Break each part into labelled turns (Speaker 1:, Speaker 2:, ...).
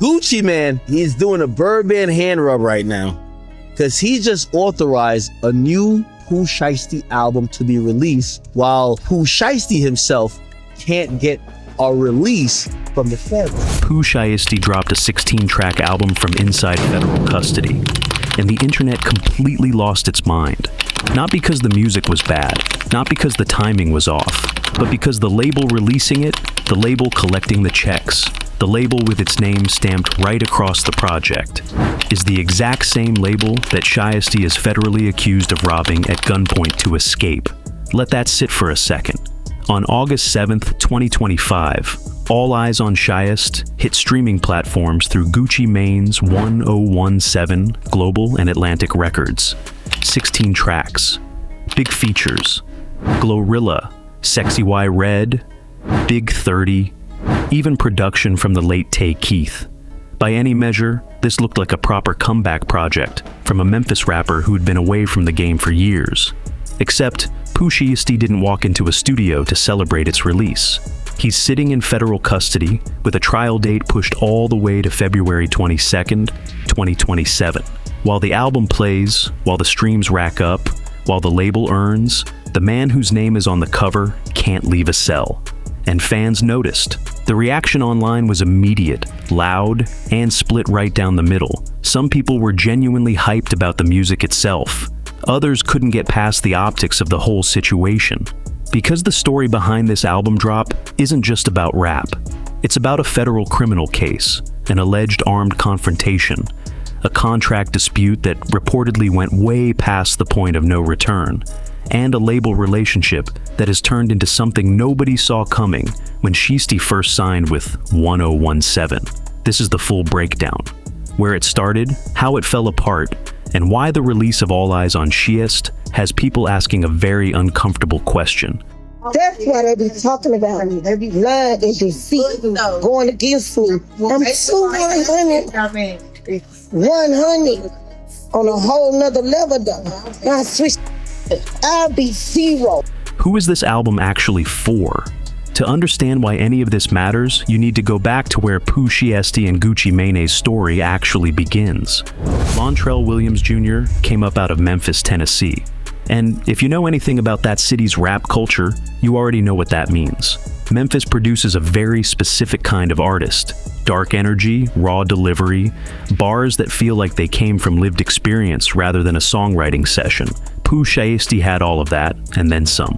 Speaker 1: Gucci Man, he's doing a Birdman hand rub right now because he just authorized a new Pooh Shiesty album to be released while Pooh Shiesty himself can't get a release from the feds.
Speaker 2: Pooh Shiesty dropped a 16-track album from inside federal custody, and the internet completely lost its mind. Not because the music was bad, not because the timing was off, but because the label releasing it, the label collecting the checks, the label with its name stamped right across the project, is the exact same label that Shiesty is federally accused of robbing at gunpoint to escape. Let that sit for a second. On August 7th, 2025, All Eyes on Shiesty hit streaming platforms through Gucci Mane's 1017 Global and Atlantic Records. 16 tracks, big features, Glorilla, Sexy Y Red, Big 30, even production from the late Tay Keith. By any measure, this looked like a proper comeback project from a Memphis rapper who'd been away from the game for years. Except, Pooh Shiesty didn't walk into a studio to celebrate its release. He's sitting in federal custody with a trial date pushed all the way to February 22nd, 2027. While the album plays, while the streams rack up, while the label earns, the man whose name is on the cover can't leave a cell. And fans noticed. The reaction online was immediate, loud, and split right down the middle. Some people were genuinely hyped about the music itself. Others couldn't get past the optics of the whole situation. Because the story behind this album drop isn't just about rap. It's about a federal criminal case, an alleged armed confrontation, a contract dispute that reportedly went way past the point of no return, and a label relationship that has turned into something nobody saw coming when Shiesty first signed with 1017. This is the full breakdown. Where it started, how it fell apart, and why the release of All Eyes on Shiesty has people asking a very uncomfortable question.
Speaker 3: That's what they be talking about. They be lying and deceit going against me. I'm so 100 on a whole nother level though. I switch, I'll be zero.
Speaker 2: Who is this album actually for? To understand why any of this matters, you need to go back to where Pooh Shiesty and Gucci Mane's story actually begins. Lontrell Williams Jr. came up out of Memphis, Tennessee. And if you know anything about that city's rap culture, you already know what that means. Memphis produces a very specific kind of artist. Dark energy, raw delivery, bars that feel like they came from lived experience rather than a songwriting session. Pooh Shiesty had all of that, and then some.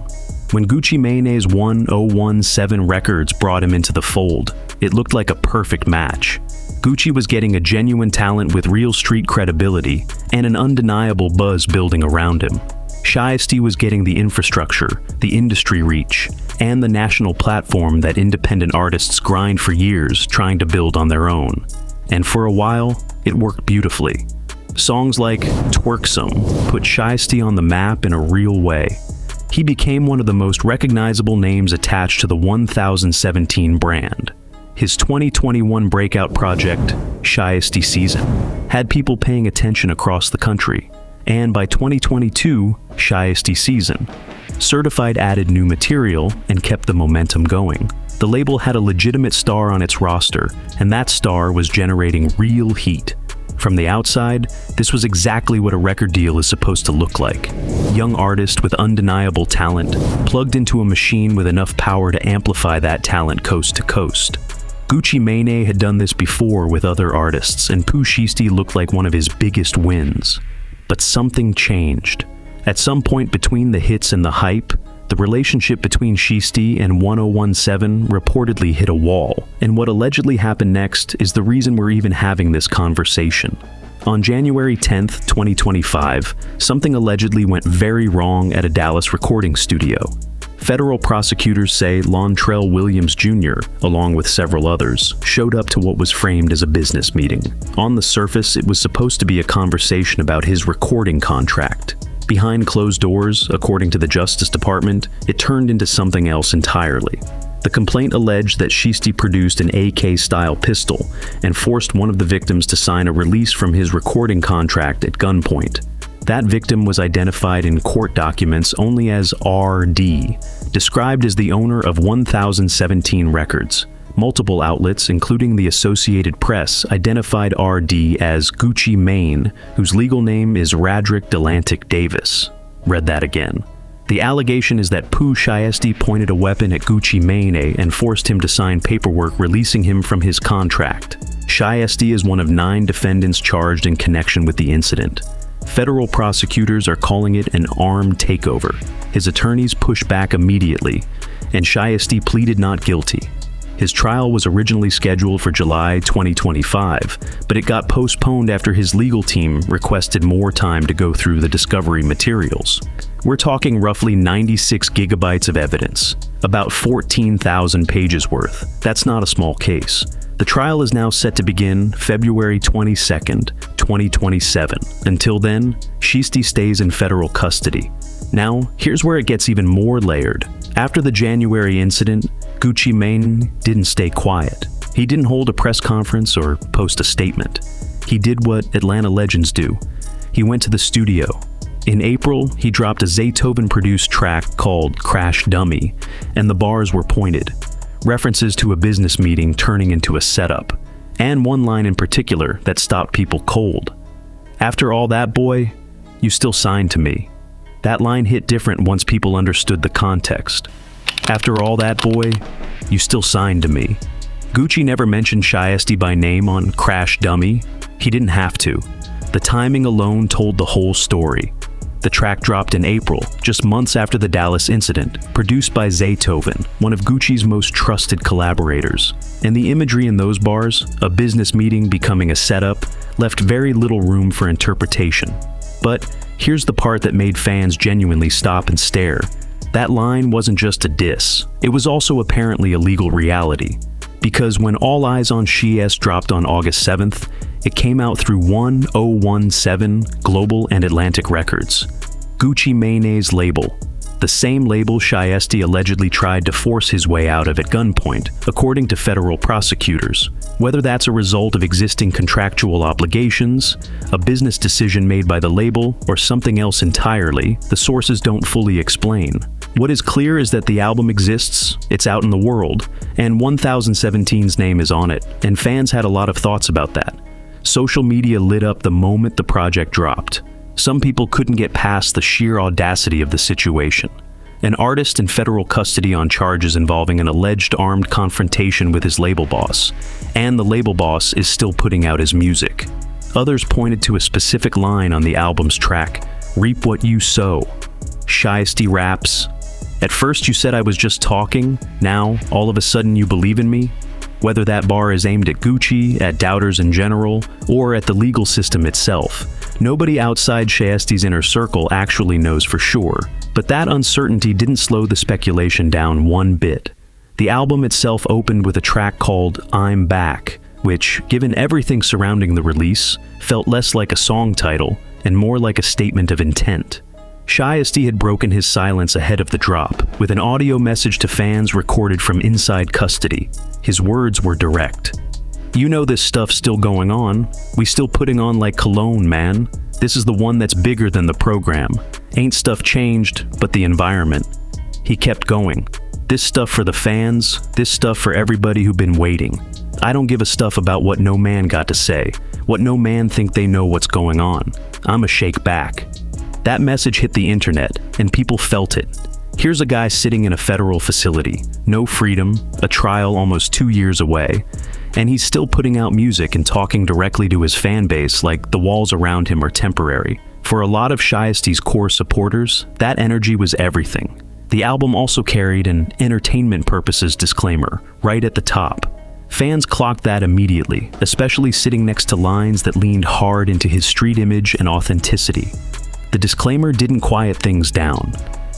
Speaker 2: When Gucci Mane's 1017 Records brought him into the fold, it looked like a perfect match. Gucci was getting a genuine talent with real street credibility and an undeniable buzz building around him. Shiesty was getting the infrastructure, the industry reach, and the national platform that independent artists grind for years trying to build on their own. And for a while, it worked beautifully. Songs like Twerksome put Shiesty on the map in a real way. He became one of the most recognizable names attached to the 1017 brand. His 2021 breakout project, Shiesty Season, had people paying attention across the country. And by 2022, Shiesty Season, Certified added new material and kept the momentum going. The label had a legitimate star on its roster, and that star was generating real heat. From the outside, this was exactly what a record deal is supposed to look like. Young artist with undeniable talent, plugged into a machine with enough power to amplify that talent coast to coast. Gucci Mane had done this before with other artists, and Pooh Shiesty looked like one of his biggest wins. But something changed. At some point between the hits and the hype, the relationship between Shiesty and 1017 reportedly hit a wall, and what allegedly happened next is the reason we're even having this conversation. On January 10th, 2025, something allegedly went very wrong at a Dallas recording studio. Federal prosecutors say Lontrell Williams Jr., along with several others, showed up to what was framed as a business meeting. On the surface, it was supposed to be a conversation about his recording contract. Behind closed doors, according to the Justice Department, it turned into something else entirely. The complaint alleged that Shiesty produced an AK-style pistol and forced one of the victims to sign a release from his recording contract at gunpoint. That victim was identified in court documents only as RD, described as the owner of 1017 Records, Multiple outlets, including the Associated Press, identified RD as Gucci Mane, whose legal name is Radrick Delantic Davis. Read that again. The allegation is that Pooh Shiesty pointed a weapon at Gucci Mane and forced him to sign paperwork releasing him from his contract. Shiesty is one of 9 defendants charged in connection with the incident. Federal prosecutors are calling it an armed takeover. His attorneys pushed back immediately, and Shiesty pleaded not guilty. His trial was originally scheduled for July 2025, but it got postponed after his legal team requested more time to go through the discovery materials. We're talking roughly 96 gigabytes of evidence, about 14,000 pages worth. That's not a small case. The trial is now set to begin February 22nd, 2027. Until then, Shiesty stays in federal custody. Now, here's where it gets even more layered. After the January incident, Gucci Mane didn't stay quiet. He didn't hold a press conference or post a statement. He did what Atlanta legends do. He went to the studio. In April, he dropped a Zaytoven-produced track called Crash Dummy, and the bars were pointed. References to a business meeting turning into a setup, and one line in particular that stopped people cold. After all that, boy, you still signed to me. That line hit different once people understood the context. After all that, boy, you still signed to me. Gucci never mentioned Shiesty by name on Crash Dummy. He didn't have to. The timing alone told the whole story. The track dropped in April, just months after the Dallas incident, produced by Zaytoven, one of Gucci's most trusted collaborators. And the imagery in those bars, a business meeting becoming a setup, left very little room for interpretation. But here's the part that made fans genuinely stop and stare. That line wasn't just a diss. It was also apparently a legal reality. Because when All Eyes on Shiesty dropped on August 7th, it came out through 1017 Global and Atlantic Records, Gucci Mane's label, the same label Shiesty allegedly tried to force his way out of at gunpoint, according to federal prosecutors. Whether that's a result of existing contractual obligations, a business decision made by the label, or something else entirely, the sources don't fully explain. What is clear is that the album exists, it's out in the world, and 1017's name is on it, and fans had a lot of thoughts about that. Social media lit up the moment the project dropped. Some people couldn't get past the sheer audacity of the situation. An artist in federal custody on charges involving an alleged armed confrontation with his label boss, and the label boss is still putting out his music. Others pointed to a specific line on the album's track, "Reap what you sow." Shiesty raps, "At first you said I was just talking, now all of a sudden you believe in me?" Whether that bar is aimed at Gucci, at doubters in general, or at the legal system itself, nobody outside Shiesty's inner circle actually knows for sure. But that uncertainty didn't slow the speculation down one bit. The album itself opened with a track called "I'm Back," which, given everything surrounding the release, felt less like a song title and more like a statement of intent. Shiesty had broken his silence ahead of the drop, with an audio message to fans recorded from inside custody. His words were direct. "You know this stuff's still going on. We still putting on like cologne, man. This is the one that's bigger than the program. Ain't stuff changed, but the environment." He kept going. "This stuff for the fans, this stuff for everybody who been waiting. I don't give a stuff about what no man got to say, what no man think they know what's going on. I'ma shake back." That message hit the internet, and people felt it. Here's a guy sitting in a federal facility, no freedom, a trial almost 2 years away, and he's still putting out music and talking directly to his fan base like the walls around him are temporary. For a lot of Shiesty's core supporters, that energy was everything. The album also carried an entertainment purposes disclaimer right at the top. Fans clocked that immediately, especially sitting next to lines that leaned hard into his street image and authenticity. The disclaimer didn't quiet things down.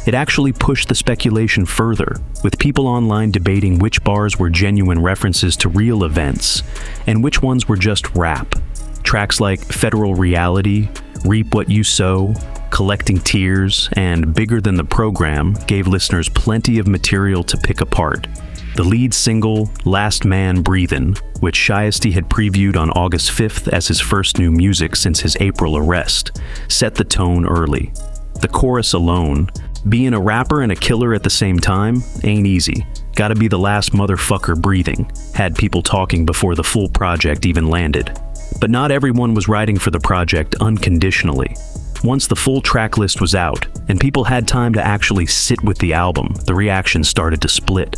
Speaker 2: It actually pushed the speculation further, with people online debating which bars were genuine references to real events, and which ones were just rap. Tracks like Federal Reality, Reap What You Sow, Collecting Tears, and Bigger Than the Program gave listeners plenty of material to pick apart. The lead single, Last Man Breathin', which Shiesty had previewed on August 5th as his first new music since his April arrest, set the tone early. The chorus alone, Being a rapper and a killer at the same time ain't easy. Gotta be the last motherfucker breathing, had people talking before the full project even landed. But not everyone was writing for the project unconditionally. Once the full track list was out, and people had time to actually sit with the album, the reactions started to split.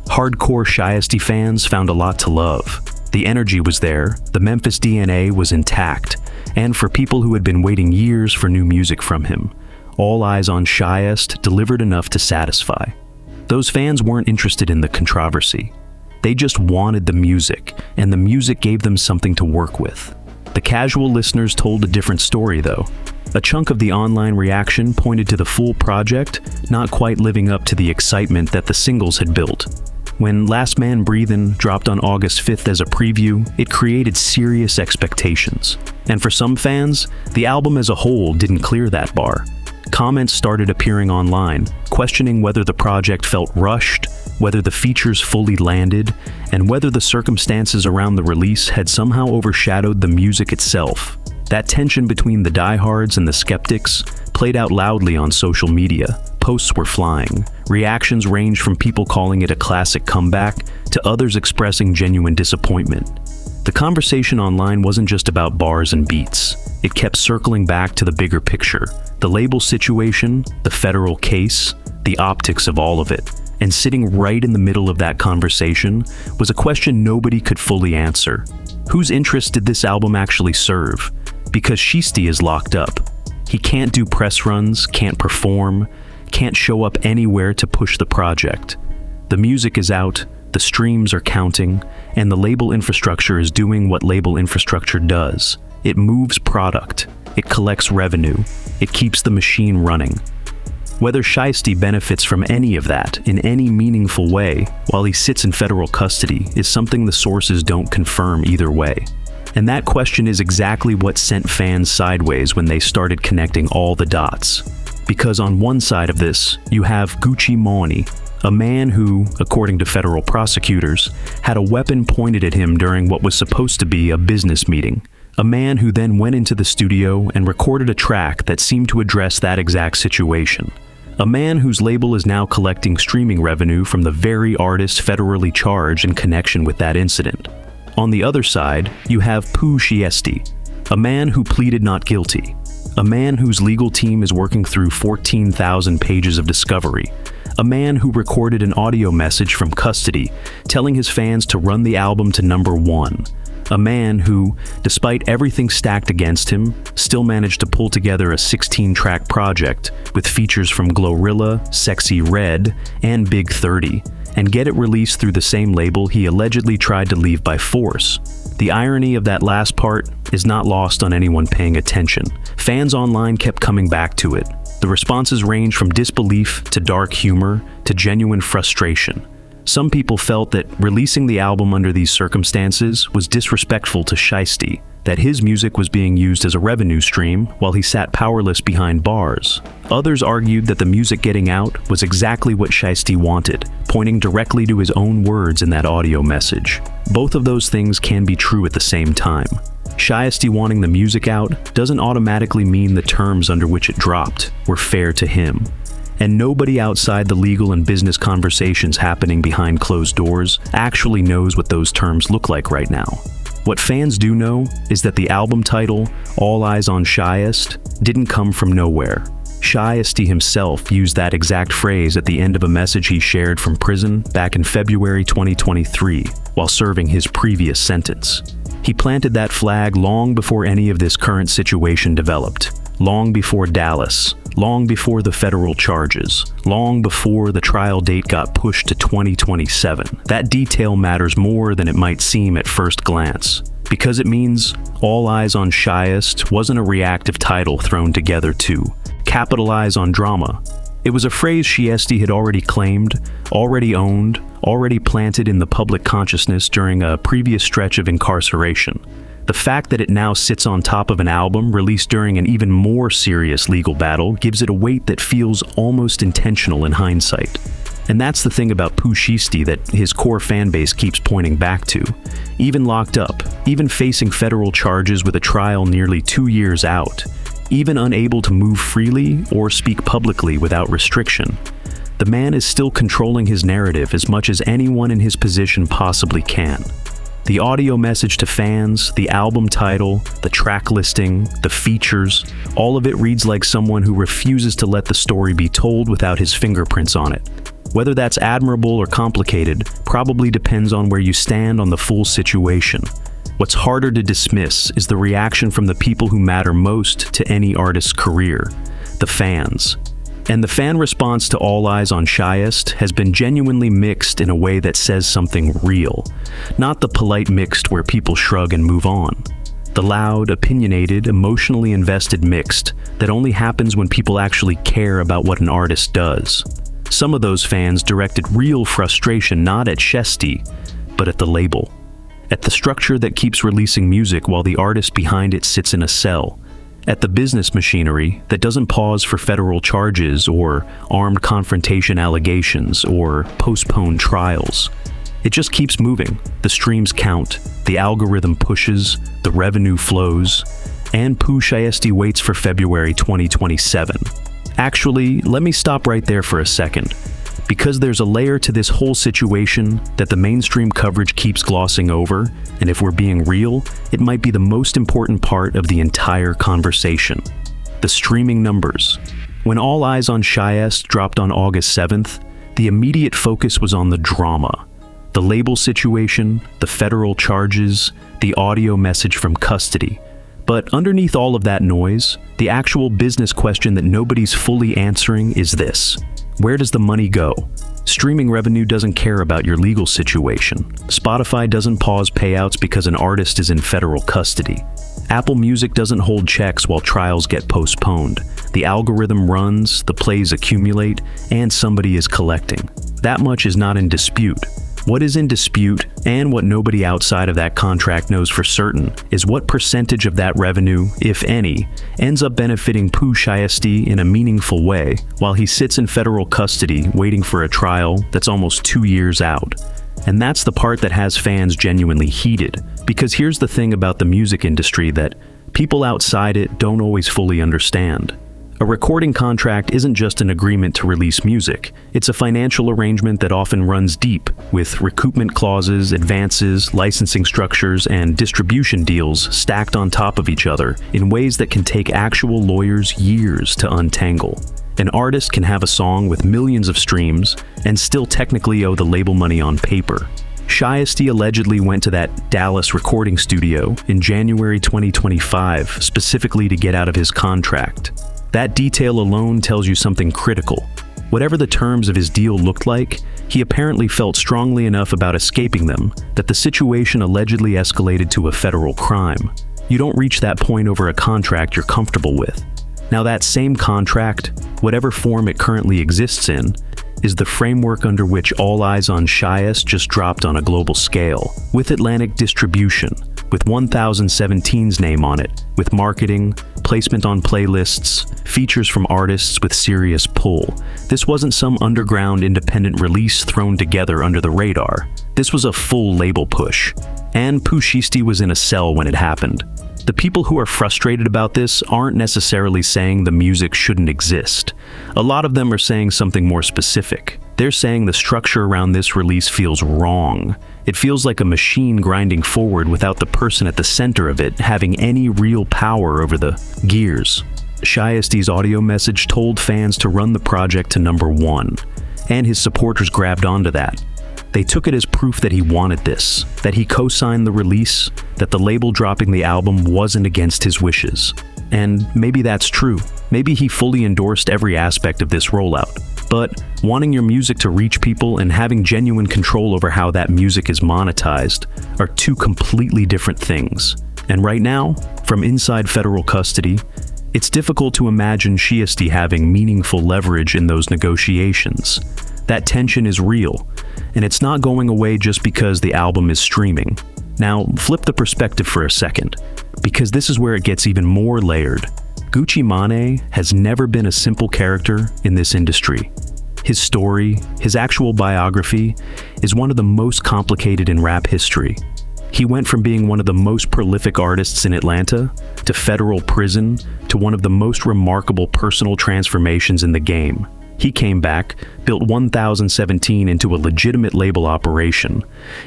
Speaker 2: Hardcore Shiesty fans found a lot to love. The energy was there, the Memphis DNA was intact, and for people who had been waiting years for new music from him, All Eyes on Shiest delivered enough to satisfy. Those fans weren't interested in the controversy. They just wanted the music, and the music gave them something to work with. The casual listeners told a different story, though. A chunk of the online reaction pointed to the full project not quite living up to the excitement that the singles had built. When Last Man Breathin' dropped on August 5th as a preview, it created serious expectations. And for some fans, the album as a whole didn't clear that bar. Comments started appearing online, questioning whether the project felt rushed, whether the features fully landed, and whether the circumstances around the release had somehow overshadowed the music itself. That tension between the diehards and the skeptics played out loudly on social media. Posts were flying. Reactions ranged from people calling it a classic comeback to others expressing genuine disappointment. The conversation online wasn't just about bars and beats. It kept circling back to the bigger picture, the label situation, the federal case, the optics of all of it. And sitting right in the middle of that conversation was a question nobody could fully answer. Whose interest did this album actually serve? Because Shiesty is locked up. He can't do press runs, can't perform, can't show up anywhere to push the project. The music is out, the streams are counting, and the label infrastructure is doing what label infrastructure does. It moves product, it collects revenue, it keeps the machine running. Whether Shiesty benefits from any of that in any meaningful way while he sits in federal custody is something the sources don't confirm either way. And that question is exactly what sent fans sideways when they started connecting all the dots. Because on one side of this, you have Gucci Mane, a man who, according to federal prosecutors, had a weapon pointed at him during what was supposed to be a business meeting. A man who then went into the studio and recorded a track that seemed to address that exact situation. A man whose label is now collecting streaming revenue from the very artist federally charged in connection with that incident. On the other side, you have Pooh Shiesty, a man who pleaded not guilty. A man whose legal team is working through 14,000 pages of discovery. A man who recorded an audio message from custody telling his fans to run the album to #1. A man who, despite everything stacked against him, still managed to pull together a 16-track project with features from Glorilla, Sexy Red, and Big 30, and get it released through the same label he allegedly tried to leave by force. The irony of that last part is not lost on anyone paying attention. Fans online kept coming back to it. The responses ranged from disbelief to dark humor to genuine frustration. Some people felt that releasing the album under these circumstances was disrespectful to Shiesty, that his music was being used as a revenue stream while he sat powerless behind bars. Others argued that the music getting out was exactly what Shiesty wanted, pointing directly to his own words in that audio message. Both of those things can be true at the same time. Shiesty wanting the music out doesn't automatically mean the terms under which it dropped were fair to him. And nobody outside the legal and business conversations happening behind closed doors actually knows what those terms look like right now. What fans do know is that the album title, All Eyes on Shiest, didn't come from nowhere. Shiesty himself used that exact phrase at the end of a message he shared from prison back in February 2023 while serving his previous sentence. He planted that flag long before any of this current situation developed, long before Dallas, long before the federal charges, long before the trial date got pushed to 2027. That detail matters more than it might seem at first glance, because it means All Eyes on Shiest wasn't a reactive title thrown together to capitalize on drama. It was a phrase Shiesty had already claimed, already owned, already planted in the public consciousness during a previous stretch of incarceration. The fact that it now sits on top of an album released during an even more serious legal battle gives it a weight that feels almost intentional in hindsight. And that's the thing about Pooh Shiesty that his core fanbase keeps pointing back to. Even locked up, even facing federal charges with a trial nearly 2 years out, even unable to move freely or speak publicly without restriction. The man is still controlling his narrative as much as anyone in his position possibly can. The audio message to fans, the album title, the track listing, the features, all of it reads like someone who refuses to let the story be told without his fingerprints on it. Whether that's admirable or complicated probably depends on where you stand on the full situation. What's harder to dismiss is the reaction from the people who matter most to any artist's career, the fans. And the fan response to All Eyes on Shiesty has been genuinely mixed in a way that says something real, not the polite mixed where people shrug and move on. The loud, opinionated, emotionally invested mixed that only happens when people actually care about what an artist does. Some of those fans directed real frustration not at Shiesty, but at the label. At the structure that keeps releasing music while the artist behind it sits in a cell. At the business machinery that doesn't pause for federal charges or armed confrontation allegations or postponed trials. It just keeps moving. The streams count, the algorithm pushes, the revenue flows, and Pooh Shiesty waits for February 2027. Actually, let me stop right there for a second, because there's a layer to this whole situation that the mainstream coverage keeps glossing over, and if we're being real, it might be the most important part of the entire conversation. The streaming numbers. When All Eyes on Shiesty dropped on August 7th, the immediate focus was on the drama. The label situation, the federal charges, the audio message from custody. But underneath all of that noise, the actual business question that nobody's fully answering is this. Where does the money go? Streaming revenue doesn't care about your legal situation. Spotify doesn't pause payouts because an artist is in federal custody. Apple Music doesn't hold checks while trials get postponed. The algorithm runs, the plays accumulate, and somebody is collecting. That much is not in dispute. What is in dispute, and what nobody outside of that contract knows for certain, is what percentage of that revenue, if any, ends up benefiting Pooh Shiesty in a meaningful way, while he sits in federal custody waiting for a trial that's almost 2 years out. And that's the part that has fans genuinely heated, because here's the thing about the music industry that people outside it don't always fully understand. A recording contract isn't just an agreement to release music. It's a financial arrangement that often runs deep, with recoupment clauses, advances, licensing structures, and distribution deals stacked on top of each other in ways that can take actual lawyers years to untangle. An artist can have a song with millions of streams and still technically owe the label money on paper. Shiesty allegedly went to that Dallas recording studio in January 2025 specifically to get out of his contract. That detail alone tells you something critical. Whatever the terms of his deal looked like, he apparently felt strongly enough about escaping them that the situation allegedly escalated to a federal crime. You don't reach that point over a contract you're comfortable with. Now that same contract, whatever form it currently exists in, is the framework under which All Eyes on Shiesty just dropped on a global scale, with Atlantic distribution, with 1017's name on it, with marketing, placement on playlists, features from artists with serious pull. This wasn't some underground independent release thrown together under the radar. This was a full label push. And Pooh Shiesty was in a cell when it happened. The people who are frustrated about this aren't necessarily saying the music shouldn't exist. A lot of them are saying something more specific. They're saying the structure around this release feels wrong. It feels like a machine grinding forward without the person at the center of it having any real power over the gears. Shiesty's audio message told fans to run the project to #1, and his supporters grabbed onto that. They took it as proof that he wanted this, that he co-signed the release, that the label dropping the album wasn't against his wishes. And maybe that's true. Maybe he fully endorsed every aspect of this rollout. But wanting your music to reach people and having genuine control over how that music is monetized are two completely different things. And right now, from inside federal custody, it's difficult to imagine Shiesty having meaningful leverage in those negotiations. That tension is real, and it's not going away just because the album is streaming. Now, flip the perspective for a second, because this is where it gets even more layered. Gucci Mane has never been a simple character in this industry. His story, his actual biography, is one of the most complicated in rap history. He went from being one of the most prolific artists in Atlanta to federal prison to one of the most remarkable personal transformations in the game. He came back, built 1017 into a legitimate label operation,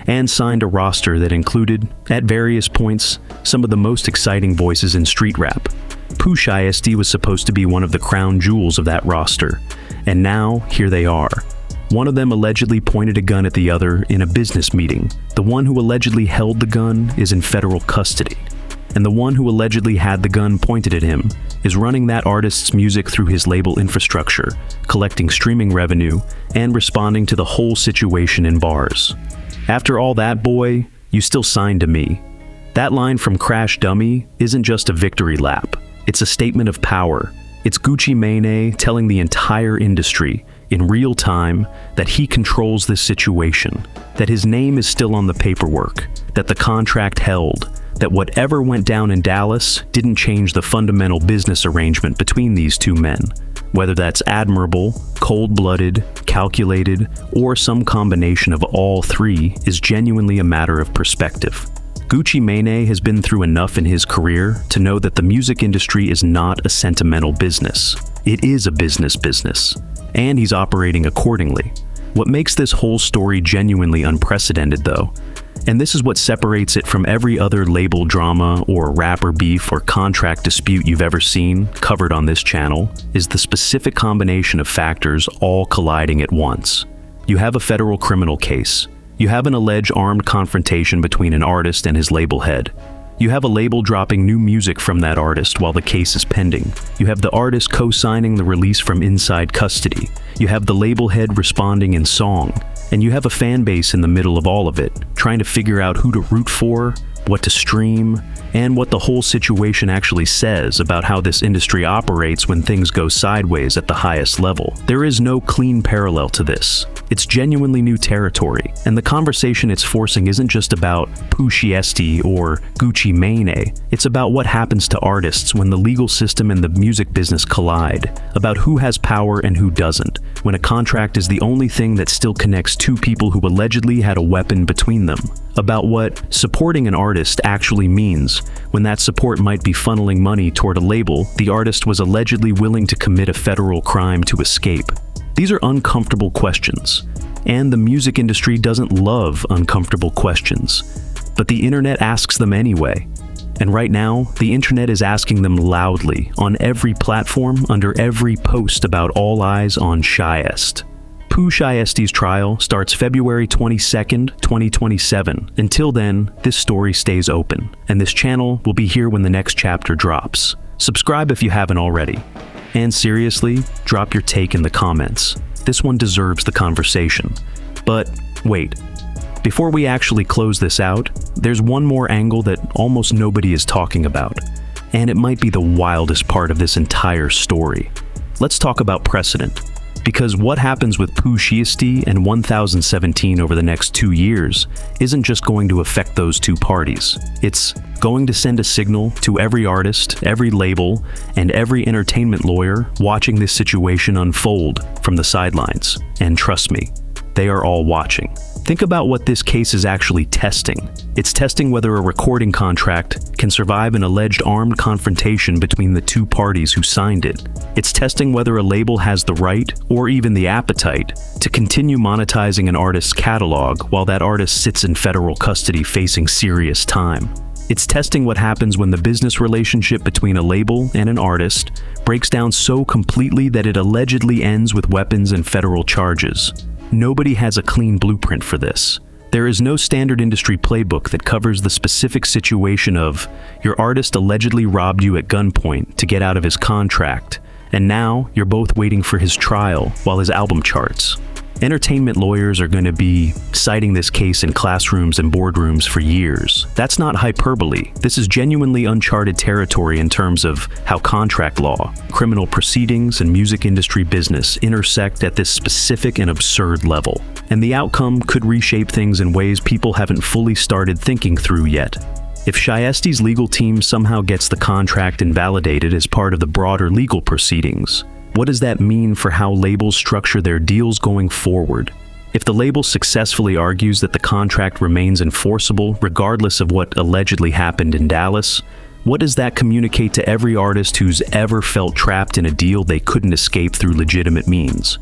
Speaker 2: and signed a roster that included, at various points, some of the most exciting voices in street rap. Pooh Shiesty was supposed to be one of the crown jewels of that roster, and now here they are. One of them allegedly pointed a gun at the other in a business meeting. The one who allegedly held the gun is in federal custody, and the one who allegedly had the gun pointed at him is running that artist's music through his label infrastructure, collecting streaming revenue, and responding to the whole situation in bars. After all that, boy, you still signed to me. That line from Crash Dummy isn't just a victory lap. It's a statement of power. It's Gucci Mane telling the entire industry, in real time, that he controls this situation, that his name is still on the paperwork, that the contract held, that whatever went down in Dallas didn't change the fundamental business arrangement between these two men. Whether that's admirable, cold-blooded, calculated, or some combination of all three is genuinely a matter of perspective. Gucci Mane has been through enough in his career to know that the music industry is not a sentimental business. It is a business, and he's operating accordingly. What makes this whole story genuinely unprecedented, though, and this is what separates it from every other label drama or rapper beef or contract dispute you've ever seen covered on this channel, is the specific combination of factors all colliding at once. You have a federal criminal case. You have an alleged armed confrontation between an artist and his label head. You have a label dropping new music from that artist while the case is pending. You have the artist co-signing the release from inside custody. You have the label head responding in song. And you have a fan base in the middle of all of it, trying to figure out who to root for, what to stream, and what the whole situation actually says about how this industry operates when things go sideways at the highest level. There is no clean parallel to this. It's genuinely new territory, and the conversation it's forcing isn't just about Pooh Shiesty or Gucci Mane. It's about what happens to artists when the legal system and the music business collide, about who has power and who doesn't, when a contract is the only thing that still connects two people who allegedly had a weapon between them, about what supporting an artist actually means when that support might be funneling money toward a label the artist was allegedly willing to commit a federal crime to escape. These are uncomfortable questions, and the music industry doesn't love uncomfortable questions, but the internet asks them anyway. And right now, the internet is asking them loudly on every platform under every post about All Eyes on Shiest. Pooh Shiesty's trial starts February 22nd, 2027. Until then, this story stays open, and this channel will be here when the next chapter drops. Subscribe if you haven't already. And seriously, drop your take in the comments. This one deserves the conversation. But wait, before we actually close this out, there's one more angle that almost nobody is talking about, and it might be the wildest part of this entire story. Let's talk about precedent. Because what happens with Pooh Shiesty and 1017 over the next 2 years isn't just going to affect those two parties. It's going to send a signal to every artist, every label, and every entertainment lawyer watching this situation unfold from the sidelines. And trust me, they are all watching. Think about what this case is actually testing. It's testing whether a recording contract can survive an alleged armed confrontation between the two parties who signed it. It's testing whether a label has the right, or even the appetite, to continue monetizing an artist's catalog while that artist sits in federal custody facing serious time. It's testing what happens when the business relationship between a label and an artist breaks down so completely that it allegedly ends with weapons and federal charges. Nobody has a clean blueprint for this. There is no standard industry playbook that covers the specific situation of your artist allegedly robbed you at gunpoint to get out of his contract, and now you're both waiting for his trial while his album charts. Entertainment lawyers are going to be citing this case in classrooms and boardrooms for years. That's not hyperbole. This is genuinely uncharted territory in terms of how contract law, criminal proceedings, and music industry business intersect at this specific and absurd level. And the outcome could reshape things in ways people haven't fully started thinking through yet. If Shiesty's legal team somehow gets the contract invalidated as part of the broader legal proceedings, what does that mean for how labels structure their deals going forward? If the label successfully argues that the contract remains enforceable regardless of what allegedly happened in Dallas, what does that communicate to every artist who's ever felt trapped in a deal they couldn't escape through legitimate means?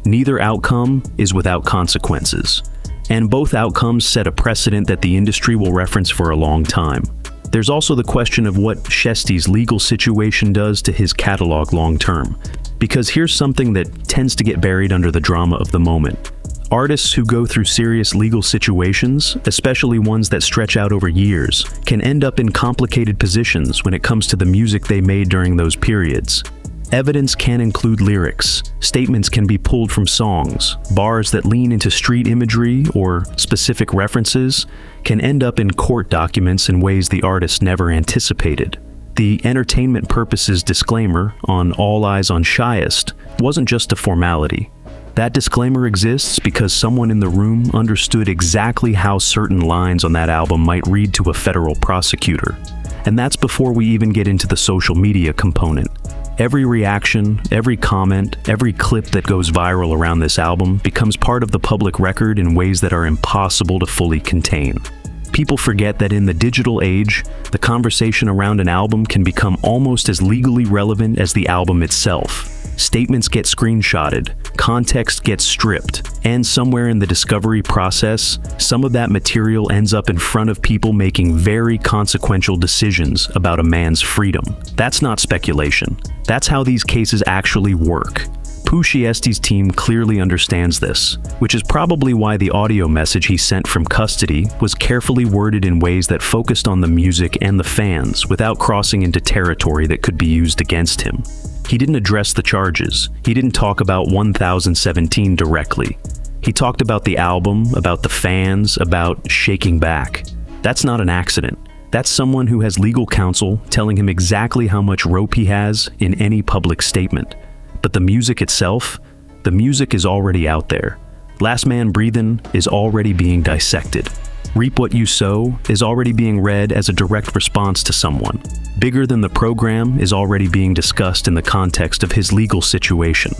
Speaker 2: Neither outcome is without consequences, and both outcomes set a precedent that the industry will reference for a long time. There's also the question of what Shiesty's legal situation does to his catalog long term, because here's something that tends to get buried under the drama of the moment. Artists who go through serious legal situations, especially ones that stretch out over years, can end up in complicated positions when it comes to the music they made during those periods. Evidence can include lyrics, statements can be pulled from songs, bars that lean into street imagery or specific references can end up in court documents in ways the artist never anticipated. The entertainment purposes disclaimer on All Eyes on Shiest wasn't just a formality. That disclaimer exists because someone in the room understood exactly how certain lines on that album might read to a federal prosecutor. And that's before we even get into the social media component. Every reaction, every comment, every clip that goes viral around this album becomes part of the public record in ways that are impossible to fully contain. People forget that in the digital age, the conversation around an album can become almost as legally relevant as the album itself. Statements get screenshotted, context gets stripped, and somewhere in the discovery process, some of that material ends up in front of people making very consequential decisions about a man's freedom. That's not speculation. That's how these cases actually work. Pooh Shiesty's team clearly understands this, which is probably why the audio message he sent from custody was carefully worded in ways that focused on the music and the fans without crossing into territory that could be used against him. He didn't address the charges. He didn't talk about 1017 directly. He talked about the album, about the fans, about shaking back. That's not an accident. That's someone who has legal counsel telling him exactly how much rope he has in any public statement. But the music itself, the music is already out there. Last Man Breathin' is already being dissected. Reap What You Sow is already being read as a direct response to someone. Bigger Than the Program is already being discussed in the context of his legal situation.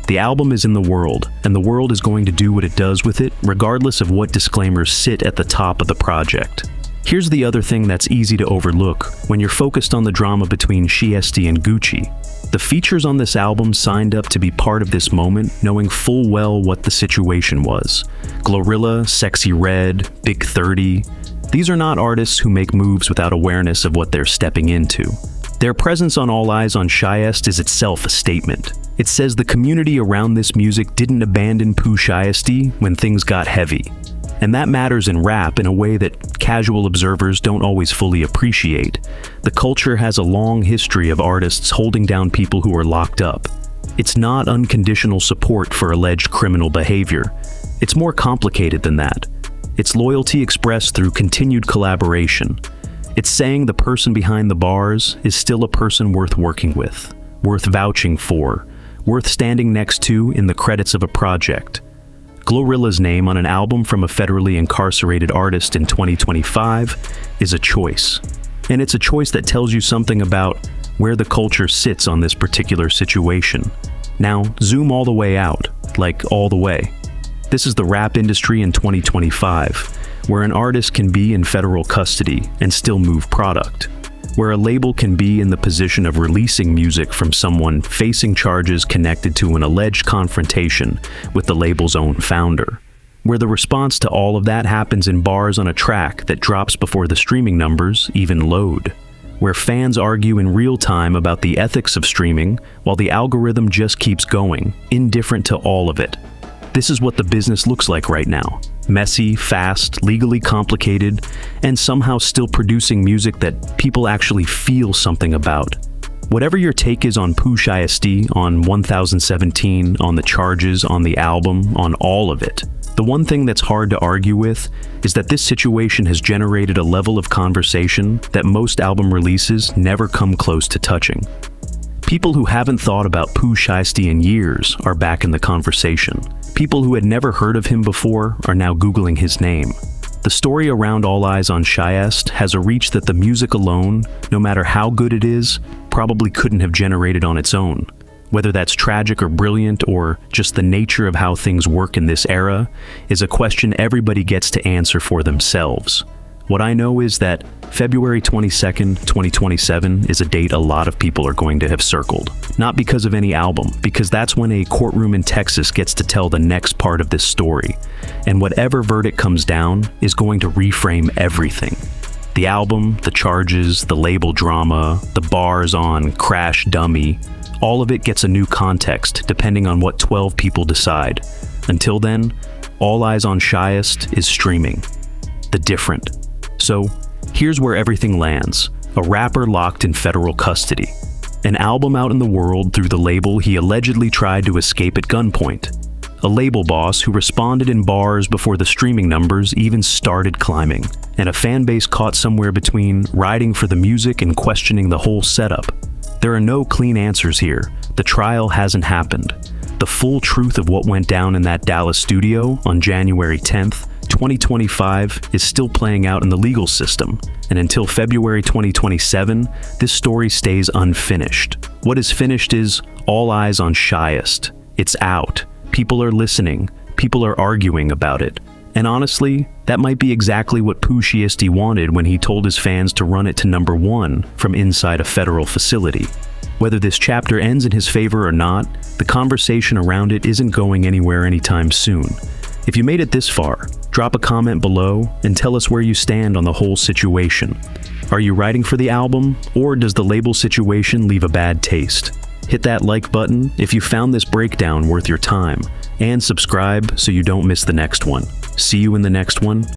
Speaker 2: The album is in the world, and the world is going to do what it does with it, regardless of what disclaimers sit at the top of the project. Here's the other thing that's easy to overlook when you're focused on the drama between Shiesty and Gucci. The features on this album signed up to be part of this moment, knowing full well what the situation was. Glorilla, Sexy Red, Big 30. These are not artists who make moves without awareness of what they're stepping into. Their presence on All Eyes on Shiest is itself a statement. It says the community around this music didn't abandon Pooh Shiesty when things got heavy. And that matters in rap in a way that casual observers don't always fully appreciate. The culture has a long history of artists holding down people who are locked up. It's not unconditional support for alleged criminal behavior. It's more complicated than that. It's loyalty expressed through continued collaboration. It's saying the person behind the bars is still a person worth working with, worth vouching for, worth standing next to in the credits of a project. Glorilla's name on an album from a federally incarcerated artist in 2025 is a choice. And it's a choice that tells you something about where the culture sits on this particular situation. Now, zoom all the way out, like all the way. This is the rap industry in 2025, where an artist can be in federal custody and still move product. Where a label can be in the position of releasing music from someone facing charges connected to an alleged confrontation with the label's own founder. Where the response to all of that happens in bars on a track that drops before the streaming numbers even load. Where fans argue in real time about the ethics of streaming while the algorithm just keeps going, indifferent to all of it. This is what the business looks like right now. Messy, fast, legally complicated, and somehow still producing music that people actually feel something about. Whatever your take is on Pooh Shiesty, on 1017, on the charges, on the album, on all of it, the one thing that's hard to argue with is that this situation has generated a level of conversation that most album releases never come close to touching. People who haven't thought about Pooh Shiesty in years are back in the conversation. People who had never heard of him before are now Googling his name. The story around All Eyes on Shiest has a reach that the music alone, no matter how good it is, probably couldn't have generated on its own. Whether that's tragic or brilliant or just the nature of how things work in this era is a question everybody gets to answer for themselves. What I know is that February 22nd, 2027 is a date a lot of people are going to have circled. Not because of any album, because that's when a courtroom in Texas gets to tell the next part of this story. And whatever verdict comes down is going to reframe everything. The album, the charges, the label drama, the bars on Crash Dummy, all of it gets a new context depending on what 12 people decide. Until then, All Eyes on Shiest is streaming. The Different. So, here's where everything lands. A rapper locked in federal custody. An album out in the world through the label he allegedly tried to escape at gunpoint. A label boss who responded in bars before the streaming numbers even started climbing. And a fan base caught somewhere between riding for the music and questioning the whole setup. There are no clean answers here. The trial hasn't happened. The full truth of what went down in that Dallas studio on January 10th, 2025 is still playing out in the legal system, and until February 2027, this story stays unfinished. What is finished is All Eyes on Shiest. It's out. People are listening. People are arguing about it. And honestly, that might be exactly what Pooh Shiesty wanted when he told his fans to run it to #1 from inside a federal facility. Whether this chapter ends in his favor or not, the conversation around it isn't going anywhere anytime soon. If you made it this far, drop a comment below and tell us where you stand on the whole situation. Are you writing for the album, or does the label situation leave a bad taste? Hit that like button if you found this breakdown worth your time, and subscribe so you don't miss the next one. See you in the next one.